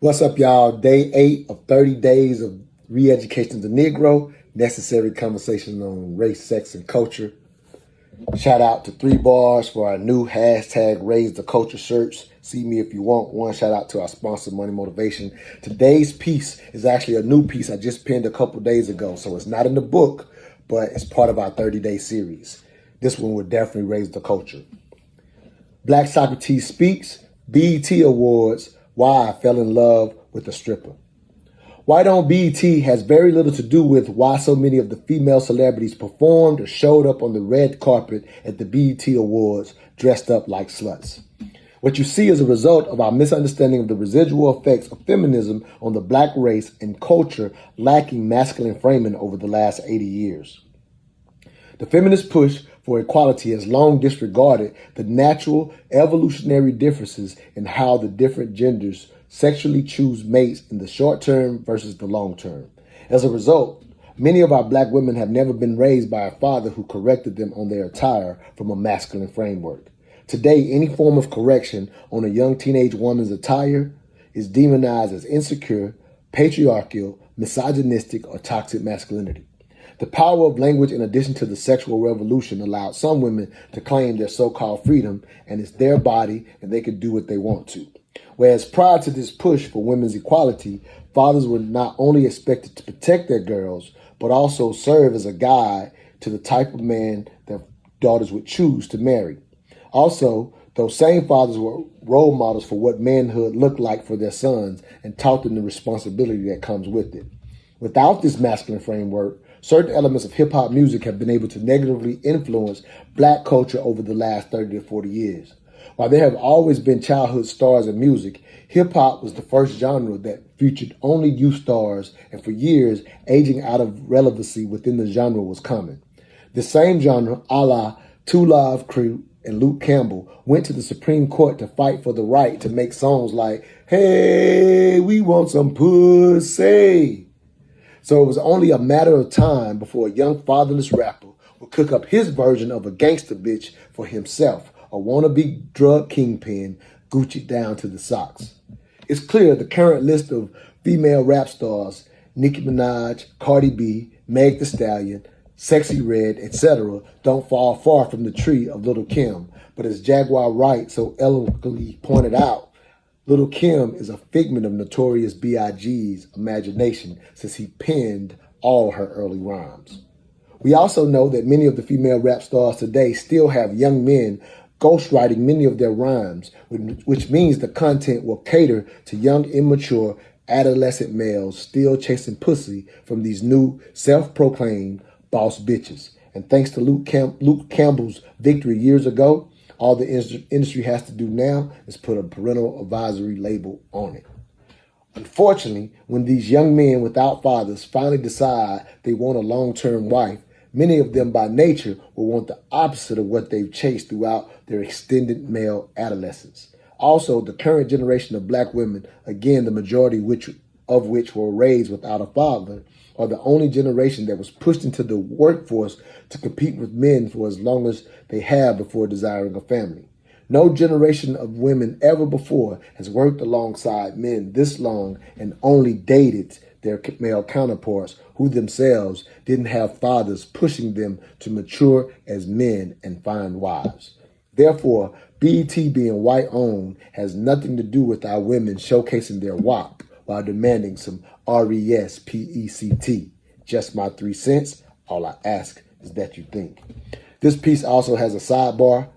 What's up, y'all? Day 8 of 30 days of re-education of the Negro, necessary conversation on race, sex, and culture. Shout out to 3 Bars for our new hashtag Raise the Culture shirts. See me if you want one. Shout out to our sponsor, Money Motivation. Today's piece is actually a new piece I just penned a couple days ago, so it's not in the book, but it's part of our 30-day series. This one would definitely raise the culture. Black Socrates Speaks, BET Awards, Why I Fell in Love with a Stripper. White on BET has very little to do with why so many of the female celebrities performed or showed up on the red carpet at the BET Awards dressed up like sluts. What you see is a result of our misunderstanding of the residual effects of feminism on the black race and culture lacking masculine framing over the last 80 years. The feminist push for equality has long disregarded the natural evolutionary differences in how the different genders sexually choose mates in the short term versus the long term. As a result, many of our black women have never been raised by a father who corrected them on their attire from a masculine framework. Today, any form of correction on a young teenage woman's attire is demonized as insecure, patriarchal, misogynistic, or toxic masculinity. The power of language, in addition to the sexual revolution, allowed some women to claim their so-called freedom, and it's their body and they can do what they want to. Whereas prior to this push for women's equality, fathers were not only expected to protect their girls, but also serve as a guide to the type of man their daughters would choose to marry. Also, those same fathers were role models for what manhood looked like for their sons and taught them the responsibility that comes with it. Without this masculine framework, certain elements of hip-hop music have been able to negatively influence black culture over the last 30 to 40 years. While there have always been childhood stars in music, hip-hop was the first genre that featured only youth stars, and for years, aging out of relevancy within the genre was common. The same genre, a la Two Live Crew and Luke Campbell, went to the Supreme Court to fight for the right to make songs like, "Hey, we want some pussy." So it was only a matter of time before a young fatherless rapper would cook up his version of a gangster bitch for himself, a wannabe drug kingpin, Gucci down to the socks. It's clear the current list of female rap stars, Nicki Minaj, Cardi B, Meg Thee Stallion, Sexy Red, etc., don't fall far from the tree of Lil' Kim. But as Jaguar Wright so eloquently pointed out, Lil' Kim is a figment of Notorious B.I.G.'s imagination since he penned all her early rhymes. We also know that many of the female rap stars today still have young men ghostwriting many of their rhymes, which means the content will cater to young, immature, adolescent males still chasing pussy from these new self-proclaimed boss bitches. And thanks to Luke Campbell's victory years ago, all the industry has to do now is put a parental advisory label on it. Unfortunately, when these young men without fathers finally decide they want a long-term wife, many of them by nature will want the opposite of what they've chased throughout their extended male adolescence. Also, the current generation of black women, again, the majority of which were raised without a father, are the only generation that was pushed into the workforce to compete with men for as long as they have before desiring a family. No generation of women ever before has worked alongside men this long and only dated their male counterparts who themselves didn't have fathers pushing them to mature as men and find wives. Therefore, BET being white-owned has nothing to do with our women showcasing their WAP while demanding some RESPECT. Just my 3 cents. All I ask is that you think. This piece also has a sidebar.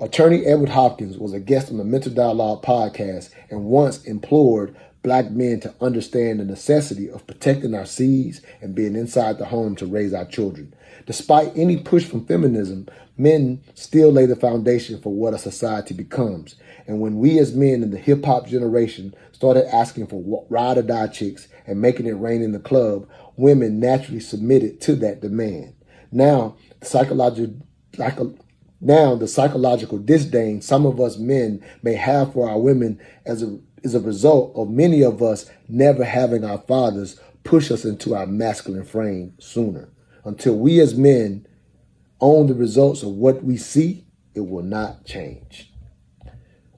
Attorney Edward Hopkins was a guest on the MentalDialogue podcast and once implored black men to understand the necessity of protecting our seeds and being inside the home to raise our children. Despite any push from feminism, men still lay the foundation for what a society becomes. And when we as men in the hip-hop generation started asking for ride-or-die chicks and making it rain in the club, women naturally submitted to that demand. Now, the psychological disdain some of us men may have for our women is a result of many of us never having our fathers push us into our masculine frame sooner. Until we as men own the results of what we see, it will not change.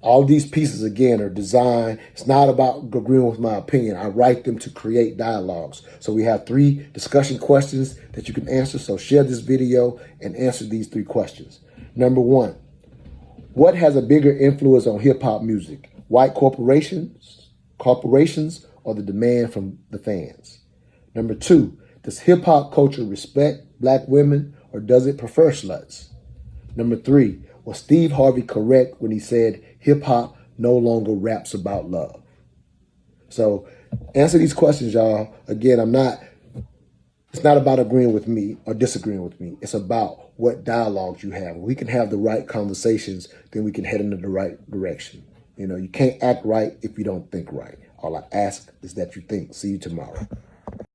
All these pieces, again, are designed. It's not about agreeing with my opinion. I write them to create dialogues. So we have 3 discussion questions that you can answer. So share this video and answer these 3 questions. Number 1, what has a bigger influence on hip hop music? White corporations, or the demand from the fans? Number 2, does hip hop culture respect black women, or does it prefer sluts? Number 3, was Steve Harvey correct when he said hip hop no longer raps about love? So answer these questions, y'all. Again, it's not about agreeing with me or disagreeing with me. It's about what dialogues you have. When we can have the right conversations, then we can head into the right direction. You know, you can't act right if you don't think right. All I ask is that you think. See you tomorrow.